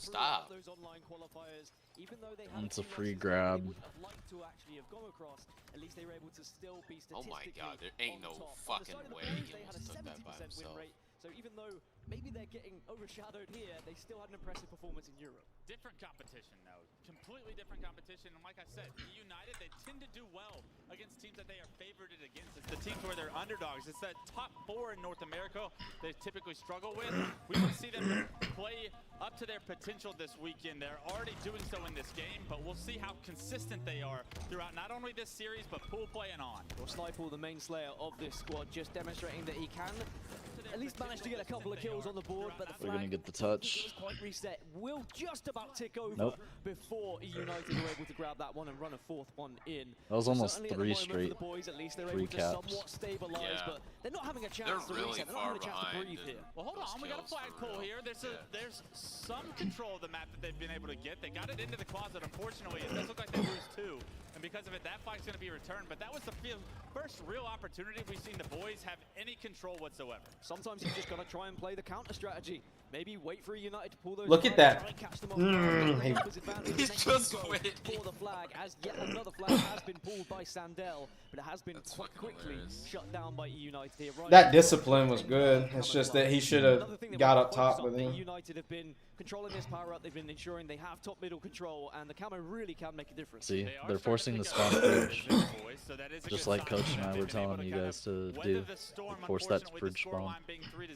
Stop. It's a free grab. Oh my god, there ain't no fucking way he almost took that by himself. So even though maybe they're getting overshadowed here, they still had an impressive performance in Europe. Different competition now, completely different competition. And like I said, United, they tend to do well against teams that they are favorited against. It's the teams where they're underdogs. It's that top 4 in North America they typically struggle with. We will see them play up to their potential this weekend. They're already doing so in this game, but we'll see how consistent they are throughout not only this series, but pool play and on. Well, Sniper, the main slayer of this squad, just demonstrating that he can at least manage to get a couple of kills on the board, but the They're gonna get the touch. Quite reset. Will just about tick over before United were able to grab that one and run a 4th one in. That was almost 3 straight. The boys, at least they're free able to caps. somewhat stabilize, but they're not having a chance to reset. They're not having a chance to breathe here. Well, hold on, we got a flagpole here. There's some control of the map that they've been able to get. They got it into the closet. Unfortunately, it does look like they lose 2. And because of it, that flag's going to be returned. But that was the first real opportunity we've seen the boys have any control whatsoever. Sometimes you've just got to try and play the counter strategy. Maybe wait for United to pull those. Look at that. He's just waiting for the flag, as yet another flag has been pulled by Sandell, but it has been quite quickly shut down by United here. Right, that discipline was good. It's just that he should have got up top with him. United have been controlling this power up. They've been ensuring they have top middle control, and the camo really can make a difference. See, they're forcing the spawn bridge, just like Coach and I were telling you guys to do. Force that bridge spawn. Being 3-0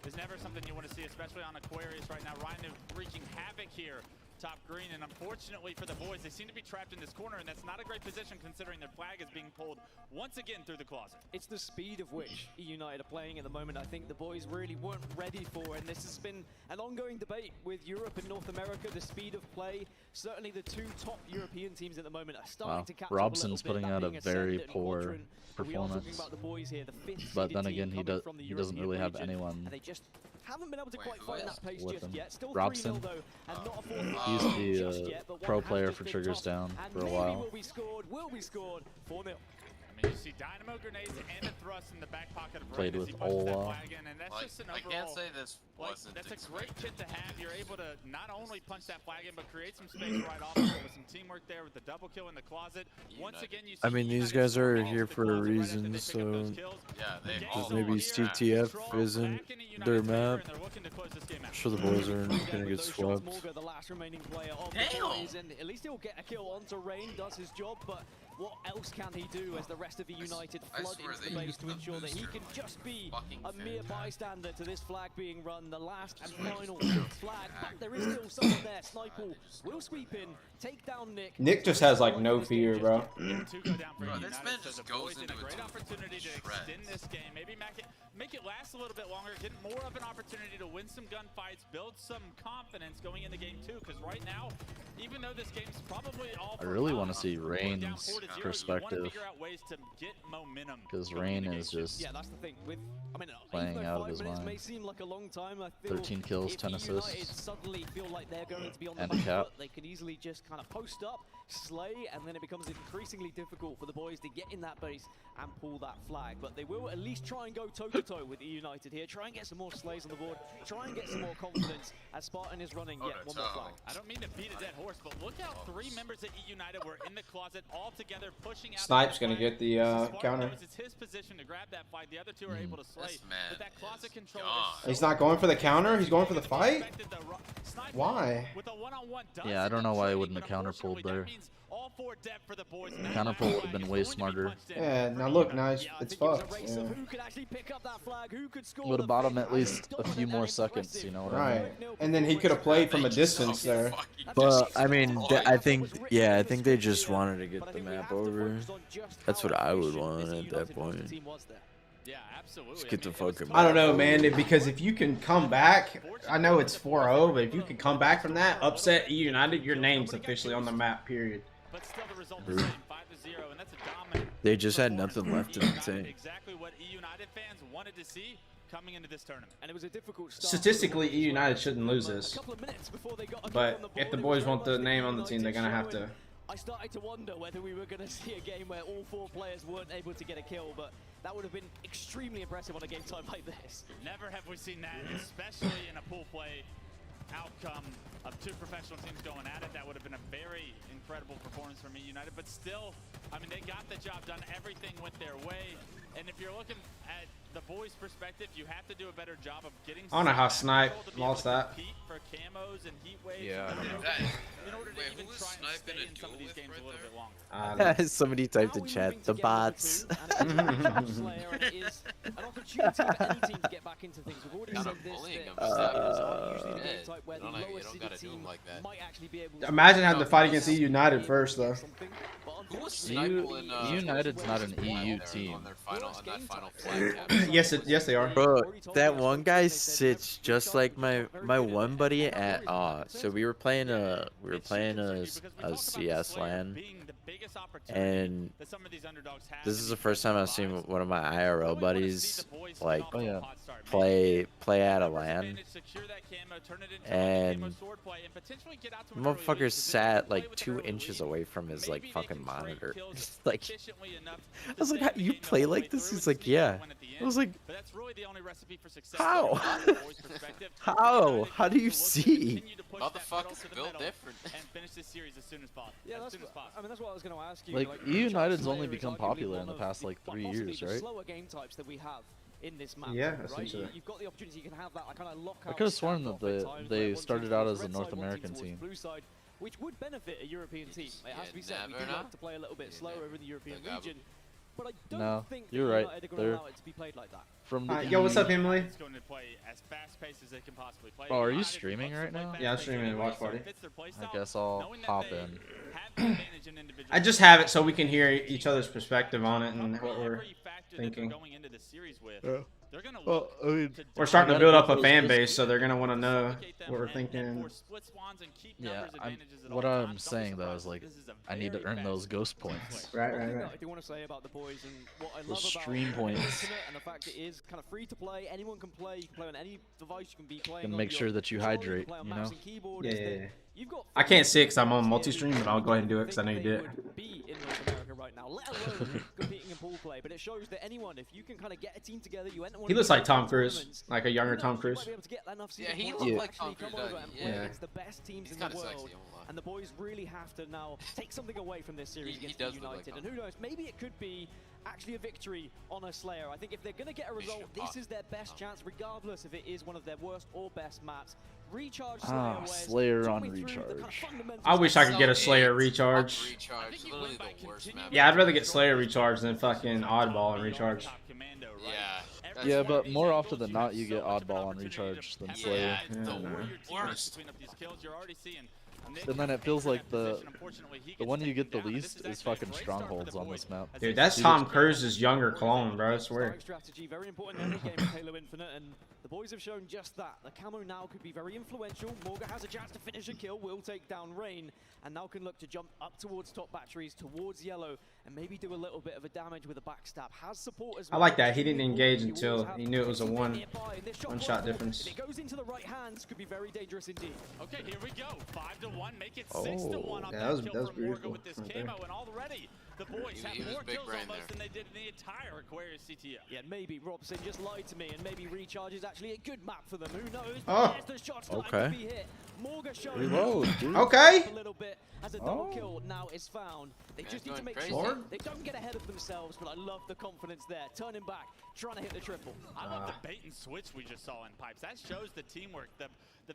is never something you want to see, especially on Aquarius right now. Rhino wreaking havoc here. Top green, and unfortunately for the boys, they seem to be trapped in this corner, and that's not a great position considering their flag is being pulled once again through the closet. It's the speed of which United are playing at the moment I think the boys really weren't ready for, and this has been an ongoing debate with Europe and North America. The speed of play, certainly the 2 top European teams at the moment are starting to catch Robson's up a putting out a very poor performance, about the boys here, the 5th but then again he doesn't really have anyone. And they just haven't been able to quite find that pace just yet. Still Robson, 3-0 though, and not a 4th. he's the pro player for Triggers Down for a while. Will be scored 4-0. I mean, you see dynamo grenades and a thrust in the back pocket of Played Raze with as he punches that Ola. flag in, and that's just an overall, I can't say this wasn't that's a great kit to have. You're able to not only punch that flag in, but create some space right off of it with some teamwork there with the double kill in the closet. Once again, you see I mean, these guys are here for a reason, so just maybe CTF isn't their map. I'm sure the boys are gonna get swept. The last remaining player of the boys, and at least he'll get a kill onto Rain, does his job, but what else can he do as the rest of the United flood into the base to ensure that he can just be a mere bystander to this flag being run, the last and final flag, but there is still someone there. Sniper will sweep in, take down Nick. Nick just has like no fear, bro. Bro, this man just goes into a great opportunity to extend this game, maybe make it last a little bit longer, get more of an opportunity to win some gunfights, build some confidence going into game 2, because right now, even though this game's probably all I really want to see Rain's perspective, because Rain is just playing out of his mind. May seem like a long time. I feel 13 kills, 10 assists, suddenly feel like they're going to be on the and back cap. foot. They could easily just kind of post up, slay, and then it becomes increasingly difficult for the boys to get in that base and pull that flag. But they will at least try and go toe-to-toe with United here, try and get some more slays on the board, try and get some more confidence as Spartan is running yet one more flag. I don't mean to beat a dead horse, but look how 3 members of United were in the closet all together pushing out. Snipe's gonna get the counter. It's his position to grab that flag. The other 2 are able to slay. But that closet control He's not going for the counter, he's going for the fight? Why? Yeah, I don't know why he wouldn't have counter pulled there. Counter pull would have been way smarter. Yeah, now look, nice. It's fucked. Yeah. Would have bought him at least a few more seconds, you know what I mean? Right, and then he could have played from a distance there. But I mean, I think they just wanted to get the map over. That's what I would want at that point. Yeah, absolutely. Just get the fucking. I don't know, man, because if you can come back, I know it's 4-0, but if you can come back from that, upset United, your name's officially on the map, period. But still the result is 5-0, and that's a dominant. They just had nothing left in the tank. Exactly what United fans wanted to see coming into this tournament. And it was a difficult start. Statistically, United shouldn't lose this. But if the boys want the name on the team, they're gonna have to. I started to wonder whether we were going to see a game where all 4 players weren't able to get a kill, but that would have been extremely impressive on a game time like this. Never have we seen that, especially in a pool play outcome of two professional teams going at it. That would have been a very incredible performance from United, but still, I mean, they got the job done. Everything went their way. And if you're looking at the boys' perspective, you have to do a better job of getting. I don't know how Snipe lost that. For camos and heat waves. Yeah. In order to even try and stay in some of these games a little bit longer. Somebody typed in chat, the bots. Imagine having to fight against E United first, though. United's not an EU team. Yes, they are. Bro, that one guy sits just like my one buddy at so we were playing a CS LAN, and this is the first time I've seen one of my IRL buddies like play at a LAN, and motherfucker sat like 2 inches away from his like fucking monitor. Like, I was like, how, you play like this? He's like, yeah. I was like, how? How do you see? Motherfuckers built different. Yeah, that's what I was going to ask you. Like, United's only become popular in the past like 3 years, right? Slower game types that we have in this map. Yeah, right? essentially. You've got the opportunity, you can have that kind of lockout. I could have sworn that they started out as a North American team. Which would benefit a European team. It has to be said, we do like to play a little bit slower over in the European region. But I don't think you're right. United are going to allow it to be played like that. From the yo, what's up, Emily? Oh, are you streaming right now? Yeah, I'm streaming Watch Party. I guess I'll hop in. I just have it so we can hear each other's perspective on it and what we're thinking. Well, I mean, we're starting to build up a fan base, so they're gonna want to know what we're thinking. Yeah, what I'm saying though is like, I need to earn those ghost points. Right. I do want to say about the boys and what I love Those about stream points. and the fact it is kind of free to play. Anyone can play. You can play on any device. You can be playing. And on make your sure that you controller, hydrate. play on You mouse know. and keyboard. Yeah. You've got I can't see it because I'm on multi-stream, but I'll go ahead and do it because I know you did. Be in North America right now, let alone competing in pool play. But it shows that anyone, if you can kind of get a team together, you enter one. He looks like Tom Cruise, like a younger Tom Cruise. Yeah, he looks like Tom Cruise. Yeah. It's the best teams in the world, and the boys really have to now take something away from this series against United. And who knows, maybe it could be actually a victory on a Slayer. I think if they're going to get a result, this is their best chance, regardless if it is one of their worst or best maps. Recharge Slayer, Slayer on recharge. I wish I could get a Slayer recharge. Yeah, I'd rather get Slayer recharge than fucking Oddball and recharge. Yeah, but more often than not, you get Oddball on recharge than Slayer. The worst. And then it feels like the one you get the least is fucking Strongholds on this map. Dude, that's Tom Cruise's younger clone, bro. I swear. Strategy, very important in any game of Halo Infinite, and the boys have shown just that. The camo now could be very influential. Morga has a chance to finish a kill, will take down Rain, and now can look to jump up towards top batteries, towards yellow, and maybe do a little bit of a damage with a backstab. Has support as well. I like that. He didn't engage until he knew it was a one-shot difference. If it goes into the right hands, could be very dangerous indeed. Okay, here we go. 5-1, make it 6-1 on yeah, that that kill was from beautiful. Morga with this camo, and already the boys have more kills almost than they did in the entire Aquarius CTF. Yeah, maybe Robson just lied to me, and maybe Recharge is actually a good map for them. Who knows? Oh, the shot to be hit. Morga showing Reload, dude. Okay. a little bit as a double kill now is found. They just need to make sure they don't get ahead of themselves, but I love the confidence there. Turning back, trying to hit the triple. I love the bait and switch we just saw in Pipes. That shows the teamwork, the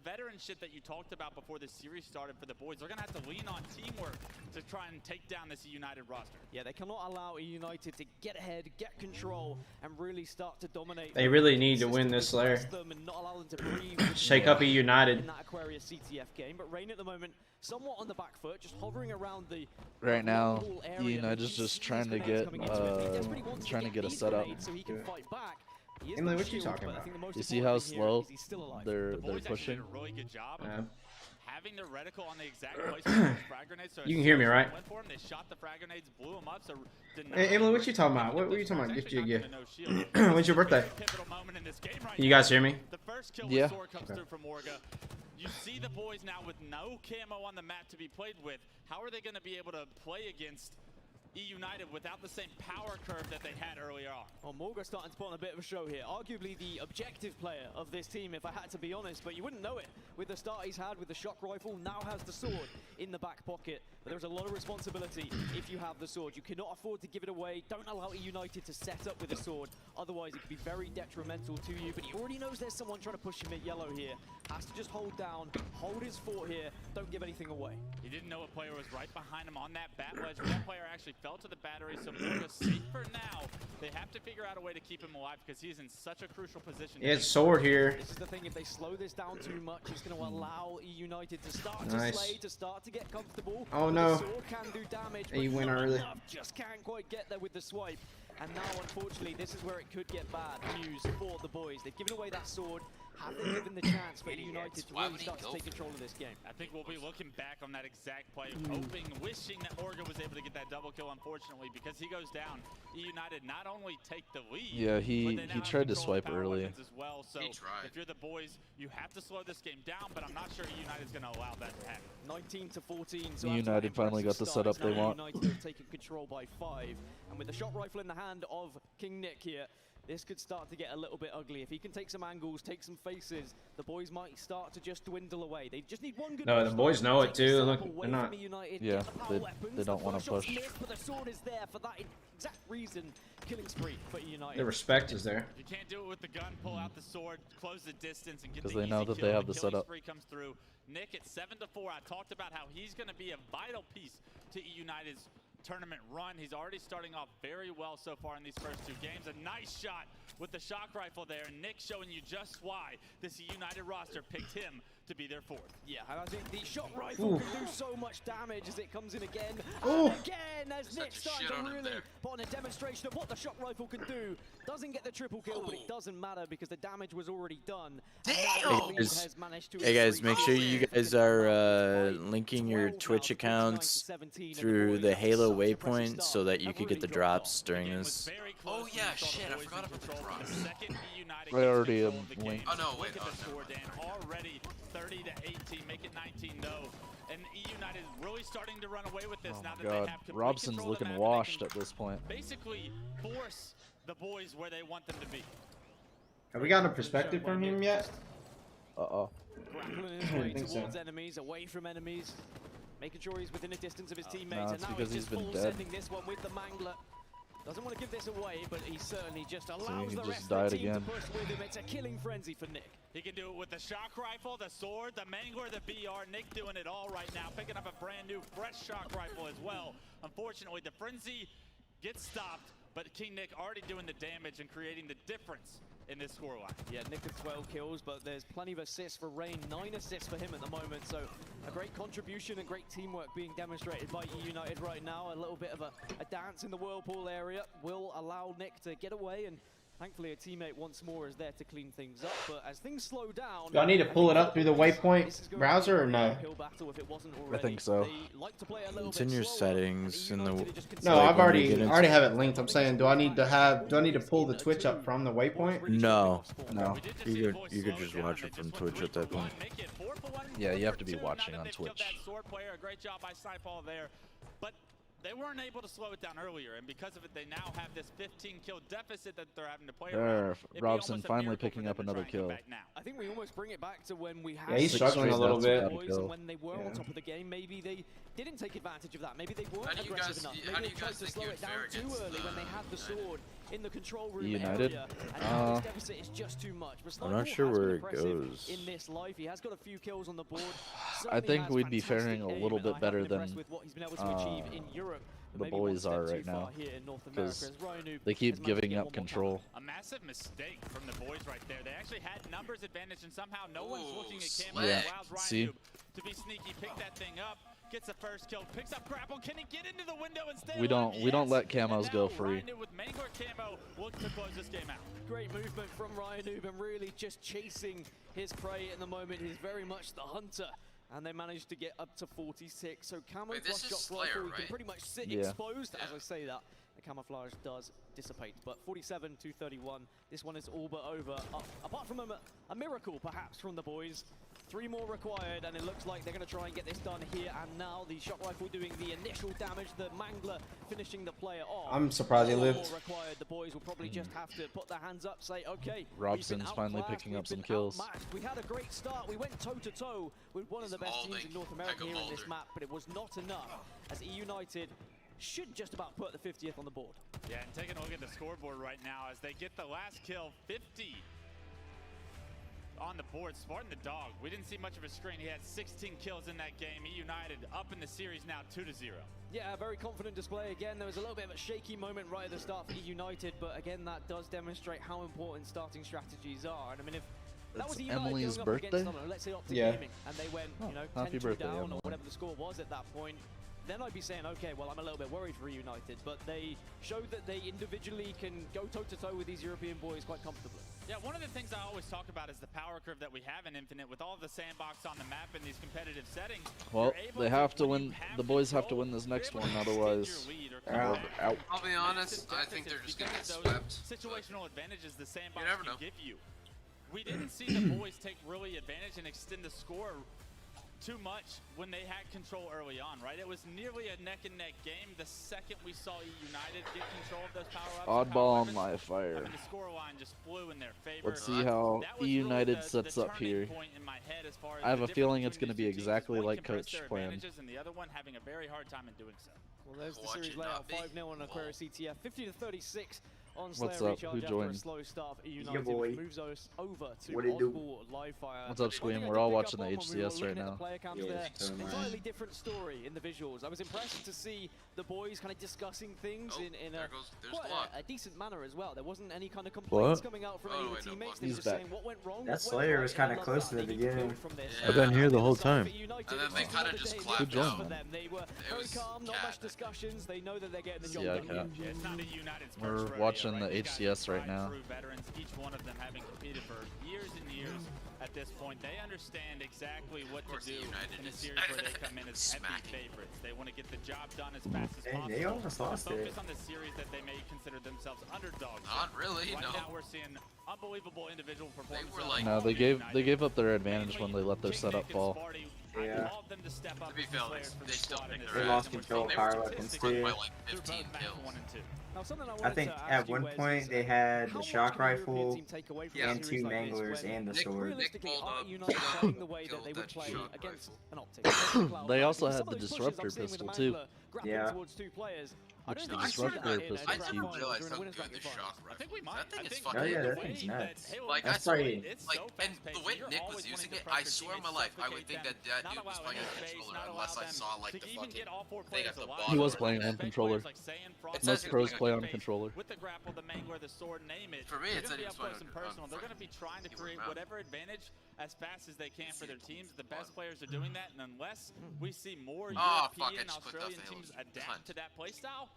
veteran shit that you talked about before this series started for the boys. They're going to have to lean on teamwork to try and take down this United roster. Yeah, they cannot allow United to get ahead, get control, and really start to dominate. They really need to win this Slayer. Shake up United. In that Aquarius CTF game, but Rain at the moment somewhat on the back foot, just hovering around the right now. United's just trying to get a setup. So he can fight back. Emily, what you talking about? You see how slow they're pushing? Really good job having the reticle on the exact place for frag grenades. So you can hear me, right? They shot the frag grenades, blew them up. So hey, Emily, what you talking about? What are you talking about? Gift you a gift. When's your birthday? Can you guys hear me? The first kill yeah. comes through from Morga. You see the boys now with no camo on the map to be played with. How are they going to be able to play against E United without the same power curve that they had earlier on. Well, Morga's starting to put on a bit of a show here. Arguably the objective player of this team, if I had to be honest, but you wouldn't know it. With the start he's had with the shock rifle, now has the sword in the back pocket. But there's a lot of responsibility if you have the sword. You cannot afford to give it away. Don't allow E United to set up with a sword. Otherwise, it could be very detrimental to you. But he already knows there's someone trying to push him at yellow here. Has to just hold down, hold his fort here. Don't give anything away. He didn't know a player was right behind him on that bat ledge. That player actually fell to the battery, so Morga's safe for now. They have to figure out a way to keep him alive because he's in such a crucial position. He has sword here. This is the thing, if they slow this down too much, it's going to allow E United to start to slay, to start to get comfortable. Oh no. The sword can do damage, but He went early. just can't quite get there with the swipe. And now, unfortunately, this is where it could get bad news for the boys. They've given away that sword. Have they given the chance for United to really start to take control of this game? I think we'll be looking back on that exact play, hoping, wishing that Orga was able to get that double kill, unfortunately, because he goes down. E United not only take the lead, Yeah, he tried to swipe early. As well. So if you're the boys, you have to slow this game down, but I'm not sure E United's going to allow that to happen. 19 to 14. So United finally got the setup they want. United have taken control by 5. And with the shot rifle in the hand of King Nick here, this could start to get a little bit ugly. If he can take some angles, take some faces, the boys might start to just dwindle away. They just need one good. No, the boys know it too. Look, they're not. Yeah, they don't want to push. But the sword is there for that exact reason. Killing spree for United. The respect is there. You can't do it with the gun. Pull out the sword, close the distance, and get the because they know that they have the setup. Spree comes through. Nick at 7-4. I talked about how he's going to be a vital piece to E United's tournament run. He's already starting off very well so far in these first 2 games. A nice shot with the shock rifle there. Nick showing you just why this United roster picked him to be their 4th. Yeah, and I think the shock rifle can do so much damage as it comes in again. And again, as Nick starting to really put on a demonstration of what the shock rifle can do. Doesn't get the triple kill, but it doesn't matter because the damage was already done. Hey guys, make sure you guys are linking your Twitch accounts through the Halo waypoint so that you could get the drops during this. Oh yeah, shit, I forgot about the drops. I already linked. Oh no, wait. Already 30 to 18, make it 19 though. And E United is really starting to run away with this now that they have complete Robson's control of the looking map. washed at this point. Basically force the boys where they want them to be. Have we gotten a perspective from him yet? Uh-oh. Grappling his way towards enemies, away from enemies. Making sure he's within a distance of his teammates. No, and now because he's just he's been full dead. sending this one with the Mangler. Doesn't want to give this away, but he certainly just allows he the just rest died of the team again. to push with him. It's a killing frenzy for Nick. He can do it with the shock rifle, the sword, the mangler, the BR. Nick doing it all right now, picking up a brand new fresh shock rifle as well. Unfortunately, the frenzy gets stopped, but King Nick already doing the damage and creating the difference in this scoreline. Yeah, Nick with 12 kills, but there's plenty of assists for Rain. 9 assists for him at the moment, so a great contribution and great teamwork being demonstrated by E United right now. A little bit of a dance in the Whirlpool area will allow Nick to get away, and thankfully a teammate once more is there to clean things up. But as things slow down... Do I need to pull it up through the waypoint browser or no? I think so. It's in your settings in the... No, I've already have it linked. I'm saying, do I need to pull the Twitch up from the waypoint? No. No. You could just watch it from Twitch at that point. Yeah, you have to be watching on Twitch. Great job by Snipeball there. But they weren't able to slow it down earlier, and because of it, they now have this 15-kill deficit that they're having to play around. Robson finally picking up another kill. I think we almost bring it back to when we had... Yeah, he's struggling a little bit. And when they were on top of the game, maybe they didn't take advantage of that. Maybe they weren't aggressive enough. Maybe they tried to slow it down too early when they had the sword in the control room United? area. And now this deficit is just too much. I'm not sure where it goes. In this life, he has got a few kills on the board. I think we'd be faring a little bit better than the boys are right now, because they keep giving up control. A massive mistake from the boys right there. They actually had numbers advantage, and somehow no one's looking at Camo. Yeah. Allows See? Ryan to be sneaky, pick that thing up, gets the first kill, picks up grapple. Can he get into the window and stay We don't alive? let camos go free. Ryan with Mangler Camo looks to close this game out. Great movement from Ryan Newman, really just chasing his prey at the moment. He's very much the hunter. And they managed to get up to 46. So Camo plus shot rifle, can pretty much sit exposed. As I say that, the camouflage does dissipate. But 47 to 31, this one is all but over. Apart from a miracle, perhaps, from the boys. 3 more required, and it looks like they're going to try and get this done here and now. The shock rifle doing the initial damage, the Mangler finishing the player off. I'm surprised he lived. Required. The boys will probably just have to put their hands up, say, okay. Robson's finally picking up some kills. We had a great start. We went toe-to-toe with one of the best teams in North America here in this map, but it was not enough, as E United should just about put the 50th on the board. Yeah, and taking a look at the scoreboard right now as they get the last kill, 50 on the board. Spartan the dog, we didn't see much of a screen. He had 16 kills in that game. E United up in the series now 2-0. Yeah, very confident display again. There was a little bit of a shaky moment right at the start for E United, but again, that does demonstrate how important starting strategies are. And I mean, if that was Emily's birthday? Against, let's say Optic Yeah. Gaming, and they went, you know, Happy 10-2 birthday, down Emily. or whatever the score was at that point, then I'd be saying, okay, well, I'm a little bit worried for United, but they showed that they individually can go toe-to-toe with these European boys quite comfortably. Yeah, one of the things I always talk about is the power curve that we have in Infinite with all of the sandbox on the map in these competitive settings. Well, they have to win. The boys have to win this next one, otherwise they're out. I'll be honest, I think they're just gonna get swept. Situational advantages the sandbox You never can know. give you. We didn't see the boys take really advantage and extend the score too much when they had control early on, right? It was nearly a neck-and-neck game the second we saw E United get control of those power-ups. Oddball on live fire. I mean, the score line just flew in their favor. Let's see how That was E really United the sets up turning here. point in my head as far as I have the a feeling difference it's going to be between these two teams. exactly One like can press Coach their planned. advantages and the other one having a very hard time in doing so. Well, there's the Watch series it layout, not be. 5-0 on Aquarius CTF, 50-36 on What's Slayer up? Recharge Who after a joined? slow start for Yeah, United, boy. which moves us over to What it do? Oddball Live Fire. What's up, Squeam? We're all watching the HCS right now. Yeah, so am I. Entirely different story in the visuals. I was impressed to see the boys kind of discussing things Oh, in there's quite Glock. a decent manner as well. There wasn't any kind of complaints What? coming out from Oh, any of wait, the no, teammates. Glock. They were He's just back. saying what went wrong. That what Slayer went was right, kinda and I close love to that. the They need to beginning. build from this. Yeah. I've been here the whole time. And then they kind of just clapped They out. were very was calm, not cat. much discussions. They know that they're getting the job Yeah, done. cat. Yeah, it's not a United's We're first rodeo, watching right? the These guys HCS are right now. tried-and-true veterans, each one of them having competed for years and years at this point. They understand exactly what to course, do United in a is series where they come in as heavy smacking. favorites. They want to get the job done as fast as Dang, possible. they almost lost Focus it. on the series that they may consider themselves underdogs. Not really, Right no. now we're seeing unbelievable individual performances. were like- No, they gave up their advantage when they let their setup fall. Yeah. To be fair, they still picked They their lost ass. control of They power were weapons won too. by like 15 kills. Now, something I wanted think to at ask you, one Wes, point is they had how the much shock can a European rifle team take away from Yeah. a and series two like this manglers when and the Nick sword. realistically, pulled are up, United playing the way that killed they would that play shock against rifle. an Optic? They also Some had of the those pushes disruptor I'm seeing with the pistol too. Mangler grappling Yeah. towards two players. I Which don't the think we've seen disruptor that in a pistol I is grand never huge. final realized during a how winners good bracket the final. shock I rifle think we is. might. That thing I is think fucking Oh yeah, the that way thing's that nuts. Halo Like, That's is probably- it's Like, so and the fast-paced. way You're Nick was always using wanting it, to I pressure swear on my teammates, life, I would suffocate think them, that not dude was allow playing them on space, controller not unless allow I them saw like to the even fucking get all four thing players at the alive. bottom. He was of playing it. on controller. Like Saiyan, Frost, It says Most he was pros playing play on on face controller. with the grapple, the mangler, the sword, name it. For me, They're it said gonna be he up was close playing and on personal. They're going to be trying to create whatever advantage as fast as they can for their teams. The best players are doing that, and unless we see more Oh, fuck, I European, just clicked off Australian the teams hill. adapt Cunt. to that playstyle,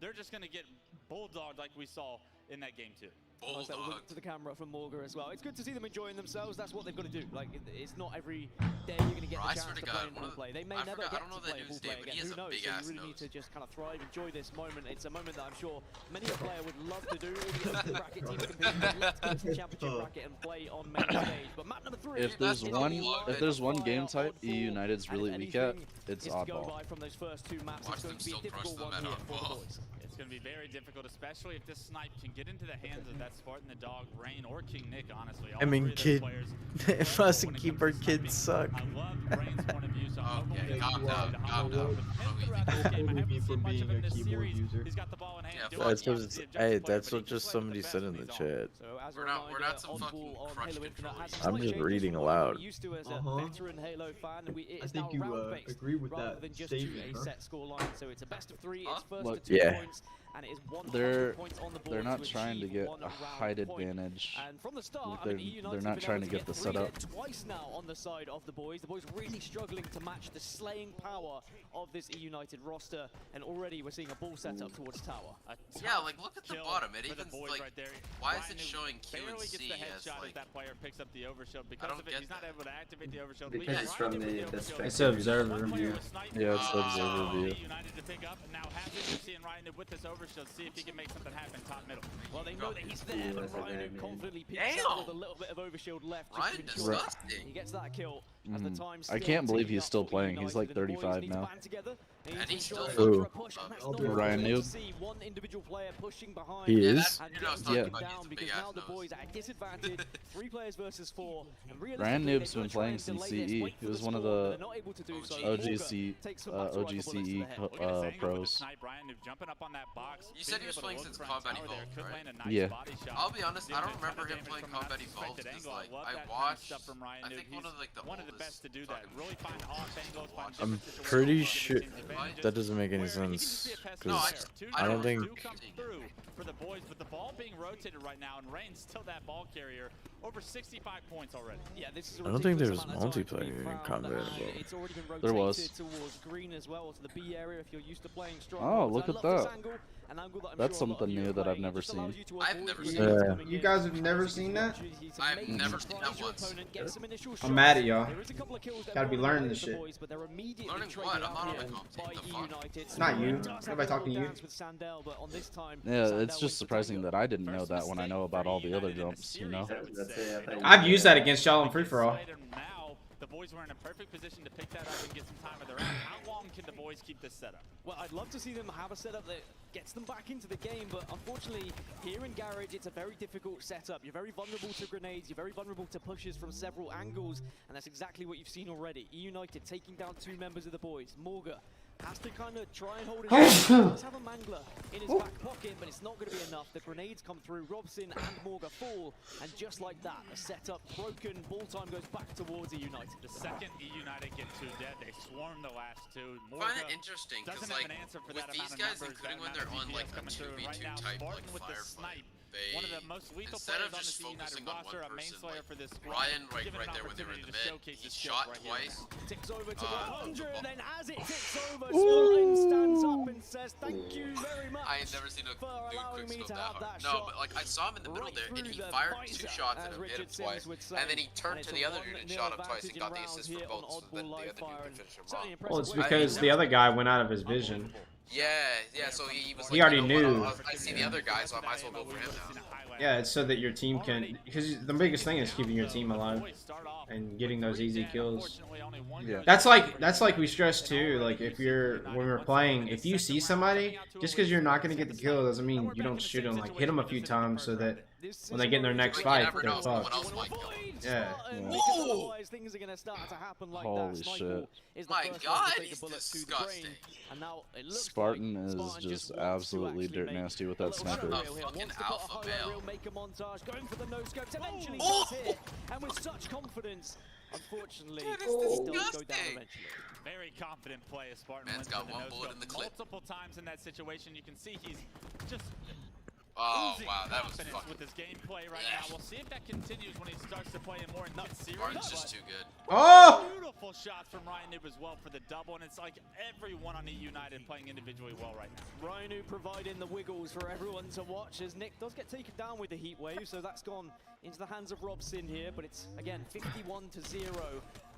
they're just going to get bulldogged like we saw in that game too. Nice little Bulldog. look to the camera from Morga as well. It's good to see them enjoying themselves. That's what they've got to do. Like, it's not every day you're going to get Bro, the I chance swear to to play God, in one full of the- play. They may I never forgot- I get don't know to that play in dude's full play name, but again. he has Who a knows? big So you ass really need to nose. just kind of thrive, enjoy this moment. It's a moment that I'm sure many a player would love to do. All the other bracket teams competing, but let's get to the championship bracket and play on main stage. But map number 3. If there's That's one, a if there's one game Fire, type E Oddball, United's and really if weak at, anything it's is to go oddball. by from those first two maps. Watch It's going them to be a still crush difficult them one at here for the Oddball. boys. It's going to be very difficult, especially if this snipe can get into the hands of that Spartan the Dog, Rain, or King Nick, honestly. All I mean, three of those kid, players if us and keeper kids suck. I love Rain's point of view, so I'm Okay, hoping calm they down, can calm hold down. with him Oh, throughout this game. I haven't For seen much being of him a this keyboard series. user. He's got the ball in hand. Yeah, doing fuck what That's he what wants it's, to be a hey, jump player, that's but what he just can play with somebody the said in best the when he's on. chat. So as a We're not reminder, some Oddball fucking on crush Halo Infinite has a I'm slight just change reading from what we're aloud. used to as a veteran Halo fan. I It's think now you round-based agree with rather that than just to statement, a huh? set score line. So it's a best of 3, it's first Look, to 2 yeah. points, and it is 100 They're points on the board. they're not to trying to achieve get one a round height point. advantage. And from the start, Like, I mean, they're United's not been trying able to to get the three setup. there twice now on the side of the boys. The boys really struggling to match the slaying power of this E United roster, and already we're seeing a ball set up towards tower. Yeah, like look at the bottom. It even like right there. why is it showing Q and Barely gets C the as headshot like as that player picks up the overshield. Because don't of it, get he's not that. able to activate the overshield. Because it's from the spec. It's an observer view. Yeah, it's the observer view. United to pick up. Now has it seeing Ryan with this overshield. See if he can make something happen top middle. Well, they know that he's there, but Ryan confidently peeks out with a little bit of overshield left. Ryan disgusting. He gets that kill. As the time I can't believe he's still playing. He's like 35 now. And he's still Who? Ryan Noob? He is? Yeah. Ryan Noob's been playing since CE. He was one of the OGCE pros. You said he was playing since Combat Evolved, right? Yeah. I'll be honest, I don't remember him playing Combat Evolved because like I watched, I think one of like the oldest fucking I'm pretty sure that doesn't make any sense because I don't think. For the boys, but the ball being rotated right now, and Rain's still that ball carrier. Over 65 points already. Yeah, this is I don't think there's multiplayer in Combat Evolved. It's already been rotated There was. towards green as well, to the B area if you're used to playing strong. Oh, look at that. That's something new that I've never seen. I've never seen that. You guys have never seen that? I've never seen that once. I'm mad at y'all. Gotta be learning this shit. Learning what? I'm not on the comp team. The fuck? It's not you. Nobody talking to you. Yeah, it's just surprising that I didn't know that when I know about all the other jumps, you know? I've used that against y'all in free-for-all. The boys were in a perfect position to pick that up and get some time of their own. How long can the boys keep this setup? Well, I'd love to see them have a setup that gets them back into the game, but unfortunately, here in Garage, it's a very difficult setup. You're very vulnerable to grenades, you're very vulnerable to pushes from several angles, and that's exactly what you've seen already. E United taking down 2 members of the boys. Morga has to kind of try and hold it down. He does have a mangler in his back pocket, but it's not going to be enough. The grenades come through, Robson and Morga fall, and just like that, the setup broken, ball time goes back towards E United. The second E United get 2 dead, they swarm the last 2. I find it interesting because like with these guys, including when they're on like a 2v2 type like firefight, they instead of just focusing on one person, like Ryan right there when they were in the mid, he shot twice. Ticks over to 100, and as it ticks over, Spartan stands up and says, "Thank you very much." I ain't never seen a dude quickscope that hard. No, but like I saw him in the middle there, and he fired 2 shots at him, hit him twice, and then he turned to the other dude and shot him twice and got the assist for both, so then the other dude could finish him off. Well, it's because the other guy went out of his vision. Yeah, so he was like, He already you know knew. what, I see the other guy, so I might as well go for him now. Yeah, it's so that your team can, because the biggest thing is keeping your team alive and getting those easy kills. Yeah. That's like we stress too. Like when we're playing, if you see somebody, just because you're not gonna get the kill doesn't mean you don't shoot them. Like hit them a few times so that when they get in their next fight, they're fucked. Yeah. Things are gonna start to happen like Holy that. shit. My God, he's disgusting. Spartan is just absolutely dirt nasty with that sniper. Fucking alpha male. Going for the no scopes, eventually gets hit, and with such confidence, unfortunately, he does go down eventually. Very confident play as Spartan. Man's got 1 bullet in the clip. Multiple times in that situation, you can see he's just. Oh wow, that was fucking. With his gameplay right now, we'll see if that continues when he starts to play a more intense series. Spartan's just too good. Oh! Beautiful shots from Ryan Noob as well for the double, and it's like everyone on E United playing individually well right now. Ryan Noob providing the wiggles for everyone to watch as Nick does get taken down with the heat wave, so that's gone into the hands of Robson here, but it's again 51-0,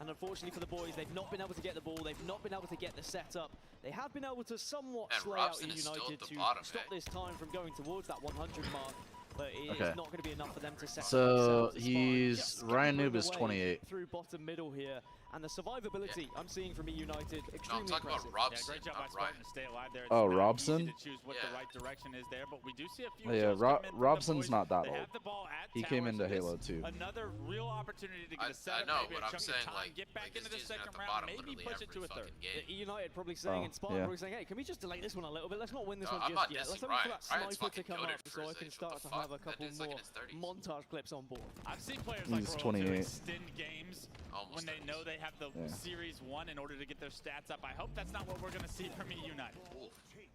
and unfortunately for the boys, they've not been able to get the ball, they've not been able to get the setup. They have been able to somewhat slay out E United to stop this time from going towards that 100 mark, but it's not going to be enough for them to set So he's Ryan Noob is 28. Through bottom middle here, and the survivability I'm seeing from E United extremely I'm talking impressive. about Robson, Great job by not Spartan Ryan. to stay alive there. Oh, It's Robson? easy to choose what the right direction is there, but we do see a few Yeah, kills come in from the Robson's boys. not that They old. have the ball at He came towers. into This Halo 2. Another real opportunity to get a I setup, know, maybe but a I'm chunk saying of time, like get back into the he's at second the round, bottom maybe literally push it to every a third. fucking game. E United probably saying, and Spartan yeah. probably saying, hey, can we just delay this one a little bit? Let's not win this one I'm just not yet. Let's dissing wait for Ryan. that Ryan's sniper to fucking come goated up for so I his can age. start What to the have a fuck? That couple dude's like in more his 30s. montage clips on board. I've seen players He's like 28. Royal to extend games Almost when they 30s. know they have the series won in order to get their stats up. I hope that's not what we're going to see from E United.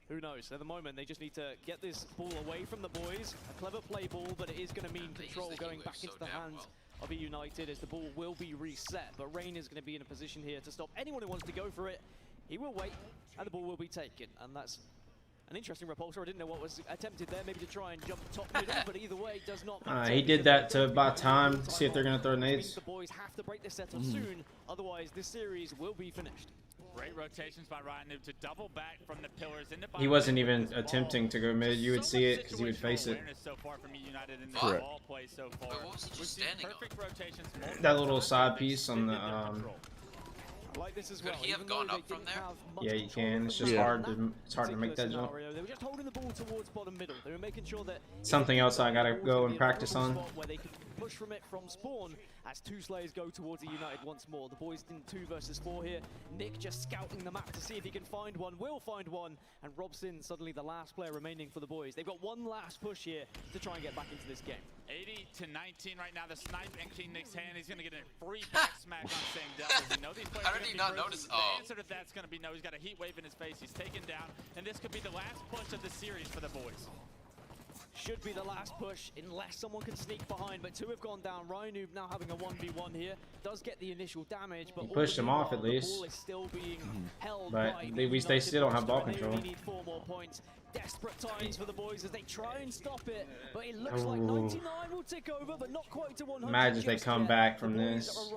Who knows? At the moment, they just need to get this ball away from the boys. A clever play ball, but it is going to mean control going back into the hands of United as the ball will be reset. But Rain is going to be in a position here to stop anyone who wants to go for it. He will wait, and the ball will be taken. And that's an interesting repulsor. I didn't know what was attempted there, maybe to try and jump top middle, but either way, does not. He did that to buy time to see if they're going to throw nades. The boys have to break this setup soon, otherwise this series will be finished. Great rotations by Ryan Noob to double back from the pillars into He wasn't even attempting to go mid. You would see it because he would face it. Correct. That little side piece on the Like this as Could well. he have gone up from there? Yeah, you can. It's just hard to make that jump. They were just holding the ball towards bottom middle. They were making sure that Something else I gotta go and practice on. Where they could push from it from spawn as two Slayers go towards the United once more. The boys in 2 versus 4 here. Nick just scouting the map to see if he can find one. Will find one, and Robson suddenly the last player remaining for the boys. They've got one last push here to try and get back into this game. 80-19 right now. The snipe in King Nick's hand. He's going to get a free back smack on Sam Devils. You know these players How did he not notice? The answer to that's going to be no. He's got a heat wave in his face. He's taken down, and this could be the last push of the series for the boys. Should be the last push unless someone can sneak behind, but 2 have gone down. Ryan Noob now having a 1v1 here. Does get the initial damage, but he pushed him off at least. The ball is still being held but by they still don't have ball control. They need 4 more points. Desperate times for the boys as they try and stop it, but it looks like 99 will tick over, but not quite to 100. Imagine if they come back from this. I'm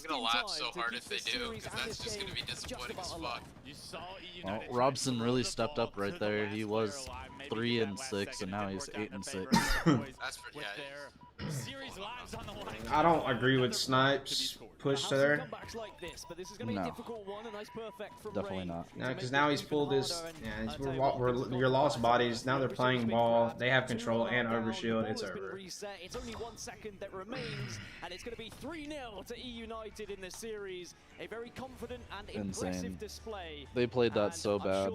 gonna laugh so hard if they do, because that's just gonna be disappointing as fuck. Oh, Robson really stepped up right there. He was 3 and 6, and now he's 8 and 6. That's pretty I don't agree with Snipes push there. No, definitely not. No, because now he's pulled his. Yeah, your lost bodies. Now they're playing ball. They have control and overshield. It's over. It's only 1 second that remains, and it's going to be 3-0 to E United in this series. A very confident and impressive display. They played that so bad.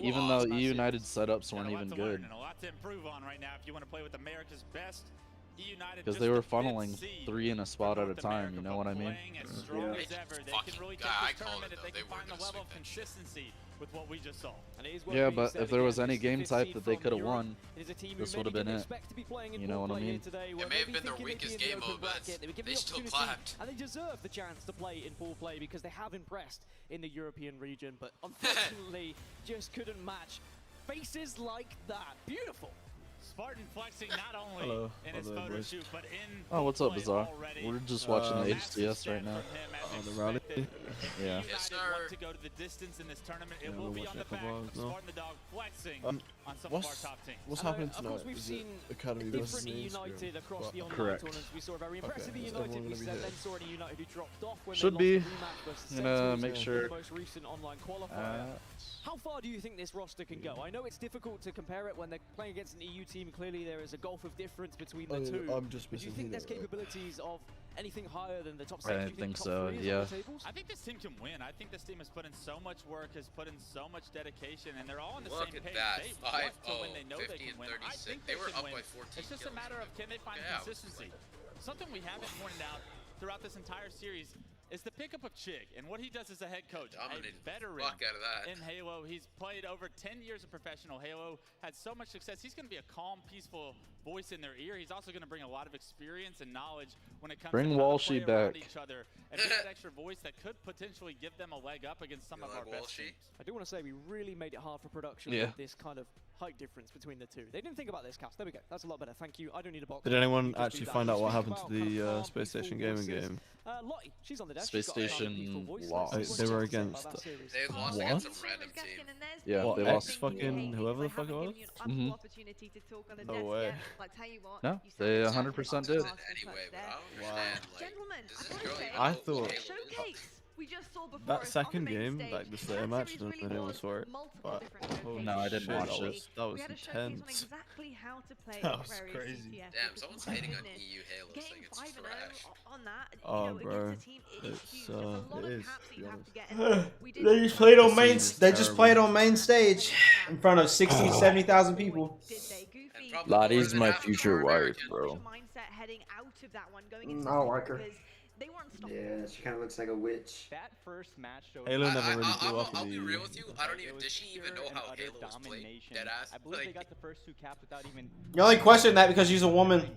Even though E United setups weren't even good. A lot to improve on right now if you want to play with America's best. Because they were funneling 3 in a spot at a time, you know what I mean? I called it though. They were gonna sweep it. With what we just saw. Yeah, but if there was any game type that they could have won, this would have been it. You know what I mean? It may have been their weakest game mode, but they still clapped. And they deserve the chance to play in full play because they have impressed in the European region, but unfortunately just couldn't match faces like that. Beautiful. Spartan flexing not only in his photo shoot, but in Oh, what's up, Bizarre? We're just watching the HCS right now. The Raleigh? Yeah. Yes, sir. Want to go to the distance in this tournament. It will be on the back of Spartan the Dog flexing on some of our top teams. What's happening tonight? Of course, we've seen Academy different United across the online tournaments. We saw a very impressive United. We then saw a United who dropped off when Should they be. lost the Gonna make sure. the most recent online qualifier. How far do you think this roster can go? I know it's difficult to compare it when they're playing against an EU team. Clearly, there is a gulf of difference between the two. Do you think there's capabilities of anything higher than the top 6? I think so, yeah. I think this team can win. I think this team has put in so much work, has put in so much dedication, and they're all on the same page. They want to win. They know they can win. I think they were up by 14. It's just a matter of can they find consistency. Something we haven't pointed out throughout this entire series is the pickup of Chig and what he does as a head coach. Dominated a veteran the fuck out of that. in Halo. He's played over 10 years of professional Halo, had so much success. He's going to be a calm, peaceful voice in their ear. He's also going to bring a lot of experience and knowledge when it comes to Walshy back. each other and be that extra voice that could potentially give them a leg up against some of our best teams. I do want to say we really made it hard for production with this kind of height difference between the two. They didn't think about this, Cass. There we go. That's a lot better. Thank you. I don't need a box. Did anyone actually find out what happened to the Space Station gaming game? Lottie, she's on the desk. Space Station lost. They were against. They lost against some random team. Yeah, What, they X lost. fucking whoever the fuck it was? No way. No, they 100% did. Anyway, but I don't understand. Like, does this girl even I know thought Halo? that second game, like the Slayer match, I don't know anyone saw it, but holy No, I didn't shit, watch it. That was intense. That was crazy. Damn, someone's hating on EU Halo saying it's trash. Oh, bro, it's it is. To be honest. They just played on main. They just played on main stage in front of 60, 70,000 people. Lottie's my future wife, bro. I don't like her. Yeah, she kind of looks like a witch. That first match showed Halo never really blew up I'll in be the real with you. I don't even. Does she even know how Halo was played? Deadass. I believe they got the first 2 caps without even. You only question that because she's a woman.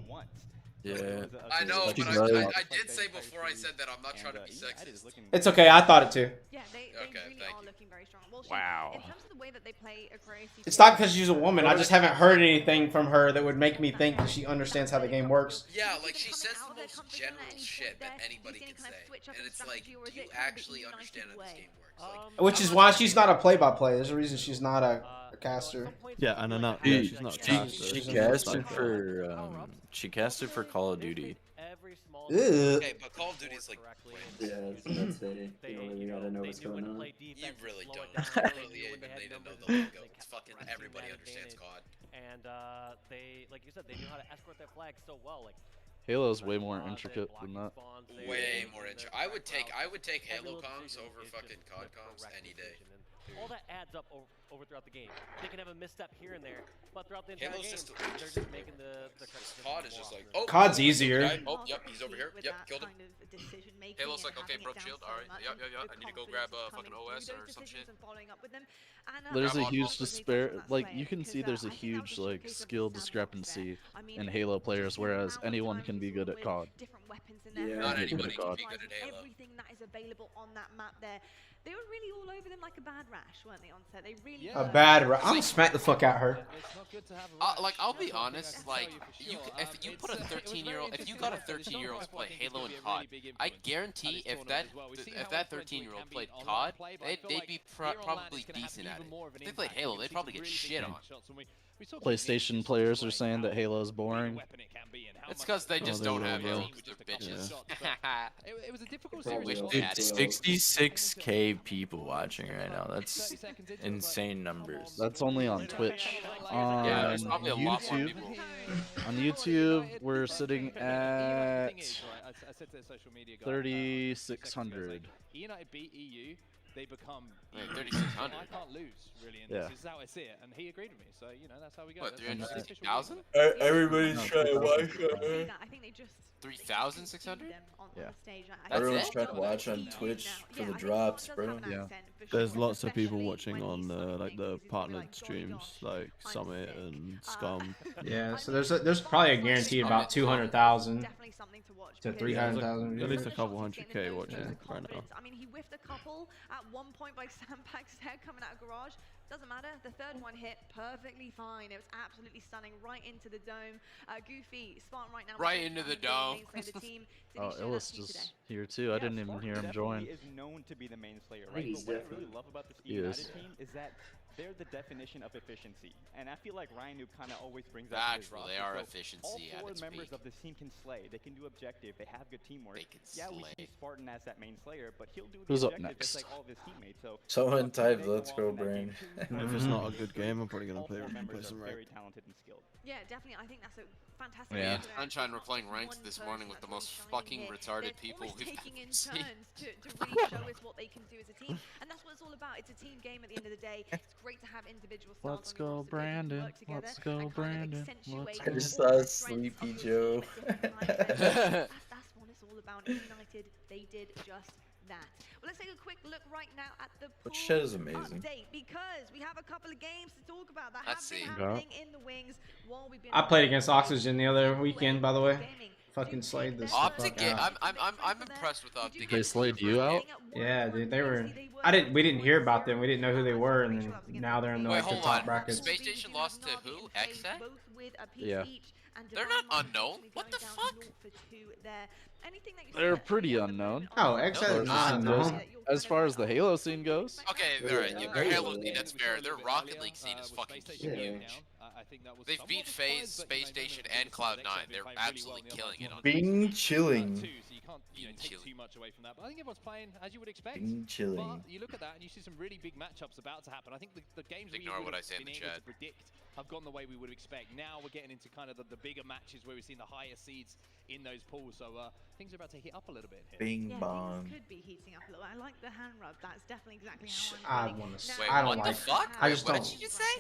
Yeah. I know, but I did say before I said that I'm not trying to be sexist. It's okay. I thought it too. Yeah, they really are looking very strong. Well, Wow. In terms of the way that they play aggressive, It's not because she's a woman. I just haven't heard anything from her that would make me think that she understands how the game works. Yeah, like she says the most general shit that anybody can say, and it's like, do you actually understand how this game works? Like, Which is why she's not a play-by-play. There's a reason she's not a caster. Yeah, and not. Yeah, she's not. She casted for she casted for Call of Duty. Ugh. okay, but Call of Duty is like, Yeah, that's it. You don't really gotta know what's going on. you really don't. Literally, they don't know the lingo. It's fucking everybody understands COD. And they, like you said, they knew how to escort their flag so well. Like Halo's way more intricate than that. Way more intricate. I would take Halo comms over fucking COD comms any day. All that adds up over throughout the game. They can have a misstep here and there, but throughout the entire Halo's game, just they're just making the COD is just like, oh, COD's easier. Oh, yep, he's over here. Yep, killed him. Halo's like, okay, broke shield. All right, yep. I need to go grab a fucking OS or some shit. There's a huge like you can see there's a huge like skill discrepancy in Halo players, whereas anyone can be good at COD. Yeah. Not anybody can be good at Halo. Everything that is available on that map there. They were really all over them like a bad rash, weren't they, on set? They really A bad I'm gonna smack the fuck out of her. Like, I'll be honest, like, if you put a 13-year-old, if you got a 13-year-old to play Halo and COD, I guarantee if that 13-year-old played COD, they'd be probably decent at it. If they played Halo, they'd probably get shit on. PlayStation players are saying that Halo's boring. It's because they just don't have teams. They're bitches. It was a difficult Dude, 66K people watching right now. That's insane numbers. That's only on Twitch. On Yeah, there's probably a lot more YouTube, people. on YouTube, we're sitting at 3,600. United beat EU. They become 3,600. I can't lose, really, and Yeah. this is how I see it. And he agreed with me, so you know that's how we go. What, That's 360,000? Everybody's trying to watch. I think they just 3,600? Yeah. Everyone's trying to watch on Twitch for the drops, bro. Yeah. There's lots of people watching on like the partnered streams, like Summit and Scum. Yeah, so there's probably a guarantee about 200,000 to 300,000. At least a couple 100K watching right now. I mean, he whiffed a couple at one point by Sandbag's head coming out of garage. Doesn't matter. The third one hit perfectly fine. It was absolutely stunning, right into the dome. Goofy, Spartan right now. Right into the dome. Oh, Illis is here too. I didn't even hear him join. Is known to be the main slayer, right? But what I really love about this United team is that they're the definition of efficiency, and I feel like Ryan Noob kind of always brings that. Actually, they are efficiency. All four members of this team can slay. They can do objective. They have good teamwork. They can yeah, we slay. see Spartan as that main slayer, but he'll do the Who's up objective just next? like all of his teammates. So Someone typed, "Let's go, Brain." If it's not a good game, I'm probably gonna all play four members some are right. very talented and skilled. Yeah, definitely. I think that's a fantastic. Yeah. Sunshine were playing ranked this morning with the most fucking retarded people we've taking in ever seen. turns to really show us what they can do as a team, and that's what it's all about. It's a team game at the end of the day. It's great to have individual styles. Let's go, Brandon. Let's go, Brandon. Let's I go. just saw Sleepy Joe. That's what it's all about. United, they did just that. Well, let's take a quick look right now at the pool But shit is amazing. update, because we have a couple of games to talk about that Let's have been see. happening in the wings while we've been. I played against Oxygen the other weekend, by the way. Fucking slayed this fuck Optic, out. I'm impressed with Optic. They slayed you out? Yeah, dude, they were. We didn't hear about them. We didn't know who they were, and then now they're in the, Wait, like, the hold top on. brackets. Space Station lost to who? XZ? Yeah. They're not unknown. What the fuck? They're pretty unknown. Oh, XZ is not unknown. As far as the Halo scene goes. Okay, alright, their Halo scene, that's fair. Their Rocket League scene is fucking huge. They've beat FaZe, Space Station, and Cloud9. They're absolutely killing it on Bing chilling. You know, take too much away from that. But I think everyone's playing as you would expect. Bing chilling. But you look at that and you see some really big matchups about to happen. I think the games Ignore we what I would say have in the been able chat. to predict have gone the way we would expect. Now we're getting into kind of the bigger matches where we've seen the higher seeds in those pools. So things are about to heat up a little bit here. Bing Yeah, bong. things could be heating up a little. I like the hand rub. That's definitely exactly how I'm I feeling. want to. Wait, I don't what the like. fuck? I just What don't. did you just say?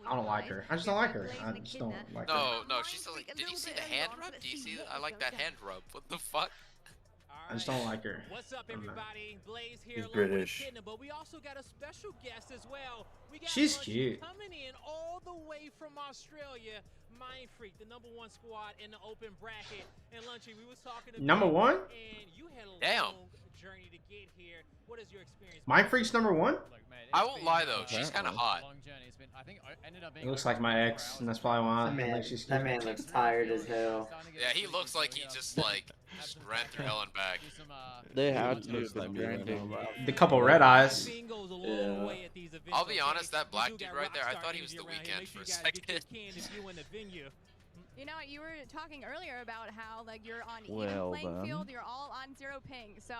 I don't like her. I just don't like her. I just don't like her. No, she's like, did you see the hand rub? Do you see that? I like that hand rub. What the fuck? I just don't like her. What's up, everybody? Blaze here. He's British. But we also got a special guest as well. We got She's cute. Coming in all the way from Australia, Mind Freak, the #1 squad in the open bracket. And Lunchy, we was talking about #1? And you had a Damn. long journey to get here. What is your experience? Mind Freak's #1? I won't lie though, she's kind of hot. It looks like my ex, and that's probably why I think she's That cute. man looks tired as hell. Yeah, he looks like he just like ran through hell and back. They had to Looks like be me right grinding. now, The couple red eyes. Yeah. I'll be honest, that black dude right there, I thought he was the Weeknd for a second. You know, you were talking earlier about how like you're on even Well, playing then. field, you're all on 0 ping. So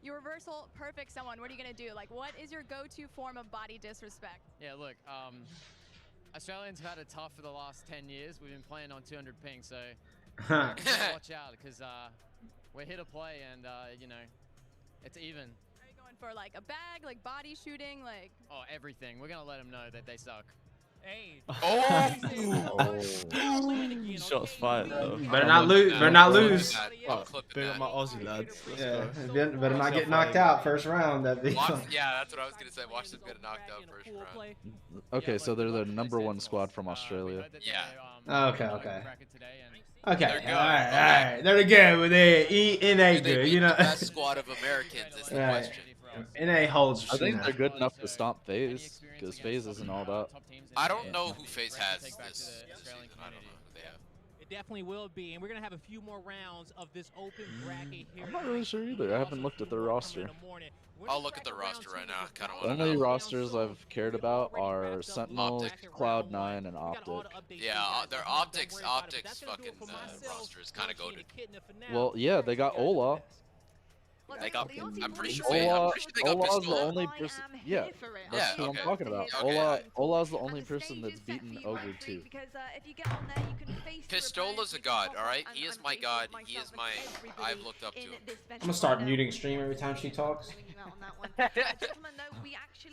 your reversal, perfect someone. What are you gonna do? like, what is your go-to form of body disrespect? Yeah, look, Australians have had it tough for the last 10 years. We've been playing on 200 ping, so watch out, because we're here to play, and you know, it's even. Are you going for like a bag, like body shooting, like? Oh, everything. We're gonna let them know that they suck. Hey. Oh! Shots fired though. Better not lose. Better not lose. Big up my Aussie lads. Let's Yeah, go. better not get knocked out first round. That'd be fun. Yeah, that's what I was gonna say. Watch them get knocked out first round. Okay, so they're the #1 squad from Australia. Yeah. Okay, okay. They're Okay, good. alright. There we go. With the NA Do they good, beat you know. the best squad of Americans is the Right. question. NA holds. I think you know. they're good enough to stomp FaZe, because FaZe isn't all that. I don't know who FaZe has this season. I don't know who they have. It definitely will be, and we're gonna have a few more rounds of this open bracket here. I'm not really sure either. I haven't looked at their roster. I'll look at the roster right now. I kind of The want to only know. rosters I've cared about are Sentinel, Cloud9, and Optic. Yeah, their optics fucking roster is kind of goated. Well, yeah, they got Ola. They got. I'm pretty sure. Ola, they got Ola's the Pistola. only person. Yeah, that's who I'm talking about. Ola's the only person that's beaten Ogre 2. Pistola's a god, alright? He is my god. He is my. I've looked up to him. I'm gonna start muting stream every time she talks.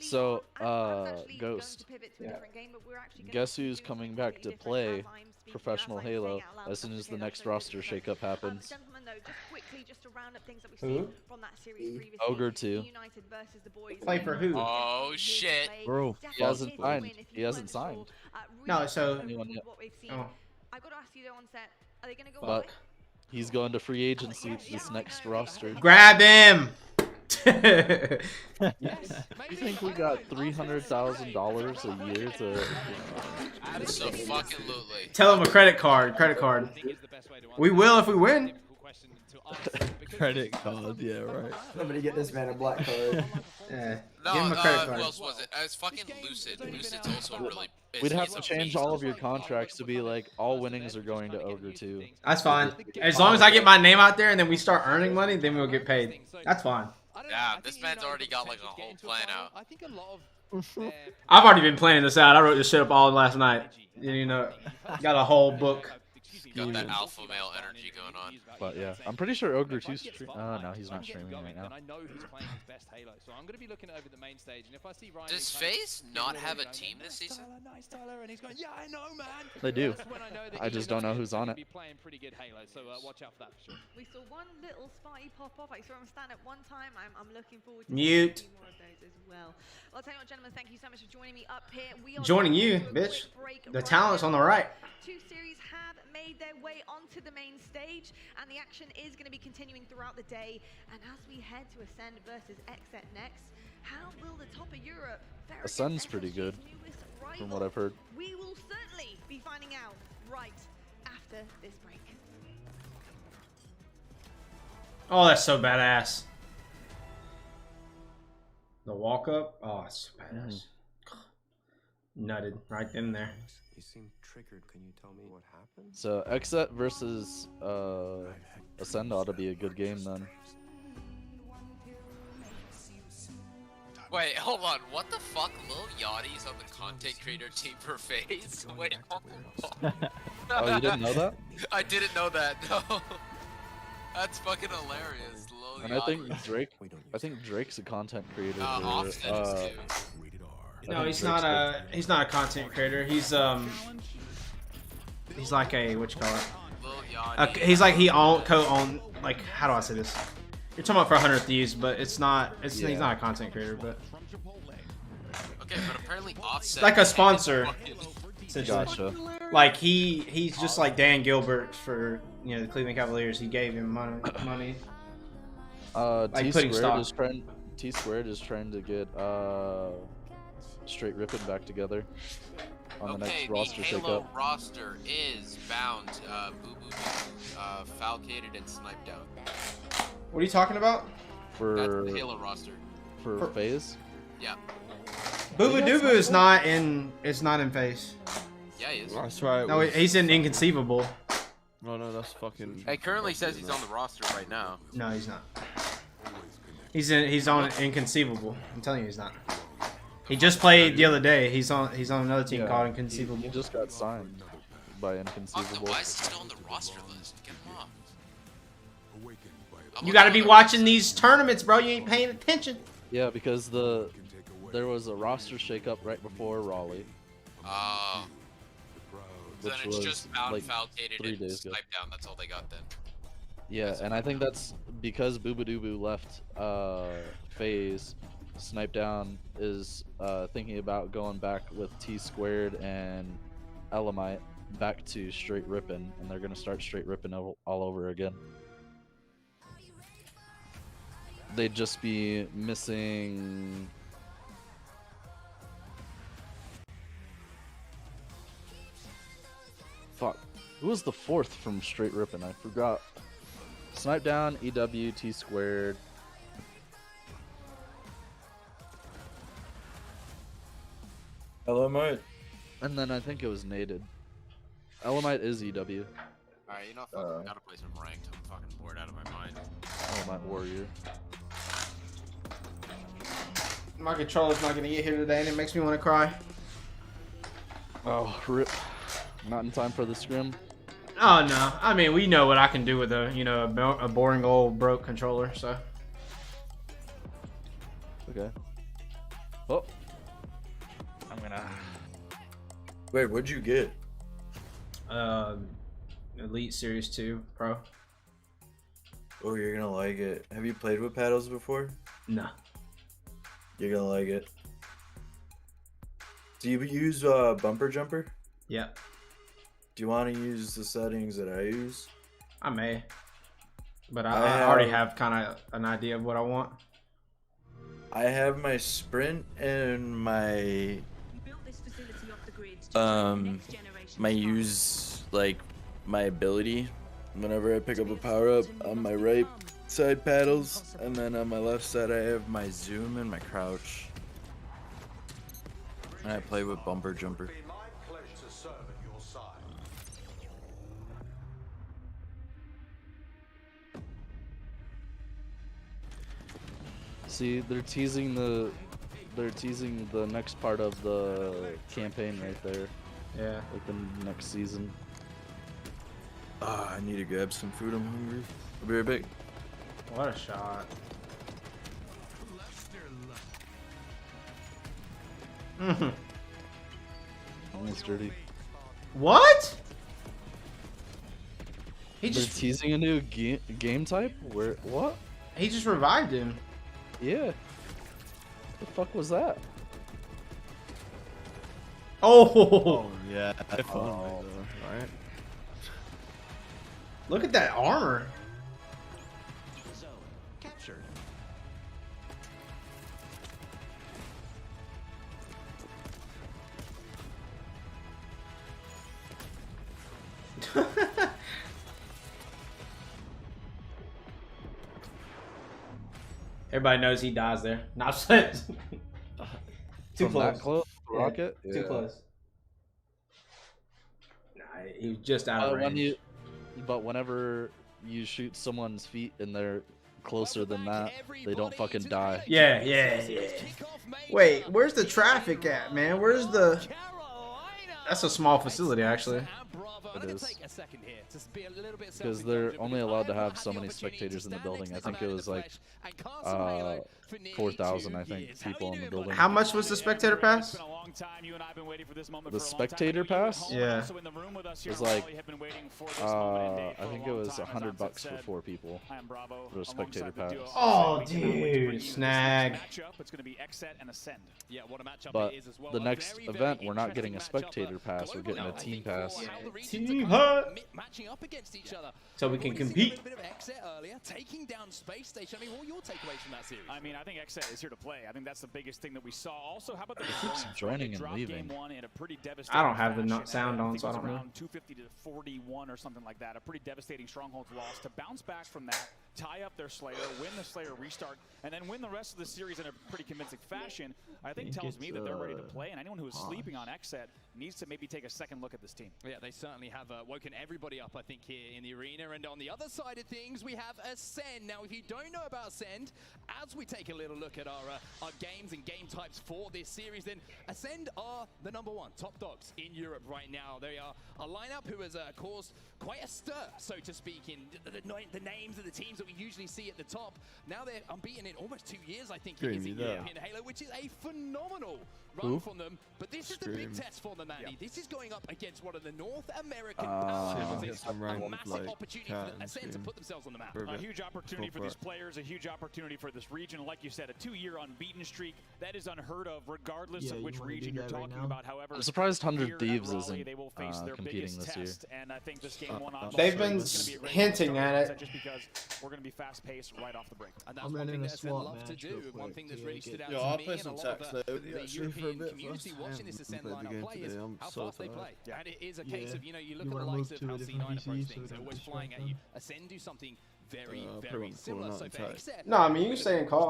So, Ghost. Guess who's coming back to play professional Halo as soon as the next roster shakeup happens? Who? Ogre 2. Play for who? Oh shit. Bro, he hasn't signed. He hasn't signed. No, so. Anyone yet. Oh. But he's going to free agency to this next roster. Grab him! You think we got $300,000 a year to? Absolutely. Tell him a credit card. Credit card. We will if we win. Credit card, yeah, right. Somebody get this man a black card. Yeah. No, Give him a credit card. who else was it? It's fucking Lucid. Lucid's also really. We'd have he's to a change beast. all of your contracts to be like all winnings are going to Ogre 2. That's fine. As long as I get my name out there and then we start earning money, then we'll get paid. That's fine. Yeah, this man's already got like a whole plan out. I think a lot of I've already been planning this out. I wrote this shit up all last night. You know, got a whole book. Got that alpha male energy going on. But yeah, I'm pretty sure Ogre 2's no, he's not streaming right now. I know he's playing his best Halo, so I'm going to be looking over the main stage, and if I see Ryan, Does FaZe not have a team this season? Nice Tyler, and he's going, yeah, I know, man. They do. That's when I know that I just don't know who's on it. Be playing pretty good Halo, so watch out for that for sure. We saw one little spotty pop off. I saw him stand at one time. I'm looking forward to Mute. seeing more of those as well. Well, I'll tell you what, gentlemen, thank you so much for joining me up here. We are Joining you, going to a bitch. quick break The right talent's now. on the right. Two series have made their way onto the main stage, and the action is going to be continuing throughout the day. And as we head to Ascend versus XZ next, how will the top of Europe fare against Ascend's pretty good, newest from rival? what I've heard. We will certainly be finding out right after this break. Oh, that's so badass. The walk up. Oh, it's so badass. Nutted right in there. You seem triggered. Can you tell me what happened? So XZ versus Ascend ought to be a good game then. Wait, hold on. What the fuck? Lil Yachty's on the content creator team for FaZe? Wait, hold on. Oh, you didn't know that? I didn't know that. No. That's fucking hilarious. Lil And I think Yachty. Drake's a content creator. Offset is too. No, he's not a content creator. He's like a what you call it? Lil Yachty. He's like he co-own, like, how do I say this? You're talking about for 100 Thieves, but it's not. He's not a content creator, but. Okay, but apparently Offset. Like a sponsor. Gotcha. Like he's just like Dan Gilbert for the Cleveland Cavaliers. He gave him money. Like T Squared is trying to get Straight Rippin' back together on the next roster shakeup. The Halo shakeup. roster is bound, Boo Boo Boo, Falcated, and Snipe Down. What are you talking about? For the Halo roster. For FaZe? Yeah. Boo Boo Doo Boo is not in FaZe. Yeah, he is. That's right. No, he's in Inconceivable. No, that's fucking. It currently says he's on the roster right now. No, he's not. He's on Inconceivable. I'm telling you, he's not. He just played the other day. He's on another team called Inconceivable. He just got signed by Inconceivable. Why is he still on the roster list? Get him off. You gotta be watching these tournaments, bro. You ain't paying attention. Yeah, because there was a roster shakeup right before Raleigh. Then it's just bound, like Falcated, 3 and days ago. Snipe Down. That's all they got then. Yeah, and I think that's because Boobadoo left FaZe. Snipe Down is thinking about going back with T Squared and Elamite back to Straight Rippin', and they're gonna start Straight Rippin' all over again. They'd just be missing. Fuck. Who was the fourth from Straight Rippin'? I forgot. Snipe Down, EW, T Squared. Elamite. And then I think it was Naded. Elamite is EW. Alright, you know, fucking gotta play some ranked. I'm fucking bored out of my mind. Elamite Warrior. My controller's not gonna get here today, and it makes me want to cry. Oh, rip. Not in time for the scrim. Oh no, I mean we know what I can do with a boring old broke controller. So. Okay. Oh. I'm gonna. Wait, what'd you get? Elite Series 2 Pro. Oh, you're gonna like it. Have you played with paddles before? No. You're gonna like it. Do you use bumper jumper? Yeah. Do you want to use the settings that I use? I may. But I already have kind of an idea of what I want. I have my sprint and my my use, like my ability whenever I pick up a power up on my right side paddles, and then on my left side I have my zoom and my crouch, and I play with bumper jumper. See, they're teasing the next part of the campaign right there. Yeah. Like the next season. I need to grab some food. I'm hungry. I'll be right back. What a shot. Almost dirty. What? They're teasing a new game type? Where? What? He just revived him. Yeah. The fuck was that? Oh, yeah. Right. Look at that armor. Zone captured. Everybody knows he dies there. Not set. Too From that close? Rocket? Yeah. Too close. Nah, he was just out of range. But whenever you shoot someone's feet and they're closer than that, they don't fucking die. Yeah. Wait, where's the traffic at, man? Where's the... That's a small facility, actually. It is. Because they're only allowed to have so many spectators in the building. I think it was like 4,000, I think, people in the building. How much was the spectator pass? long time. You and I have been waiting for this moment the for a long time. spectator pass. Yeah. Also in the room with us here was in like, Raleigh, have been waiting for this moment I think it was $100 for 4 people for a spectator pass. Oh, dude, snag. It's going to be Xset and Ascend. Yeah, what a matchup But it is as well. the next event, we're not getting a spectator pass. We're getting a team pass. Team hut. Matching up against each other. So we can compete. A bit of Xset earlier, taking down Space Station. I mean, what are your takeaways from that series? I mean, I think Xset is here to play. I think that's the biggest thing that we saw. Also, how about the keeps joining and leaving. I don't have the sound on, so I don't know. Around 250 to 41 or something like that. A pretty devastating Strongholds loss. To bounce back from that, tie up their Slayer, win the Slayer restart, and then win the rest of the series in a pretty convincing fashion, I think tells me that they're ready to play, and anyone who is sleeping on Xset needs to maybe take a second look at this team. Yeah, they certainly have woken everybody up, I think, here in the arena. And on the other side of things, we have Ascend. Now, if you don't know about Ascend, as we take a little look at our games and game types for this series, then Ascend are the #1 top dogs in Europe right now. They are a lineup who has caused quite a stir, so to speak, in the names of the teams that we usually see at the top. Now they're unbeaten in almost 2 years, I think, in European Halo, which is a phenomenal run from them. But this is the big test for them, Andy. This is going up against one of the North American powerhouses. A massive opportunity for Ascend to put themselves on the map. A huge opportunity for these players, a huge opportunity for this region. Like you said, a 2-year unbeaten streak. That is unheard of, regardless of which region you're talking about. However, I'm surprised 100 Thieves isn't competing this year. And I think this game one on they've been hinting at it. Just because we're going to be fast-paced right off the break. And that's one thing that Ascend love to do. One thing that's really stood out to me and a lot of the European community watching this Ascend lineup play is how fast they play. And it is a case of, you know, you look at the likes of how C9 approach things, they're always flying at you. Ascend do something very, very similar. So for Xset, no, I mean, you can stay in call.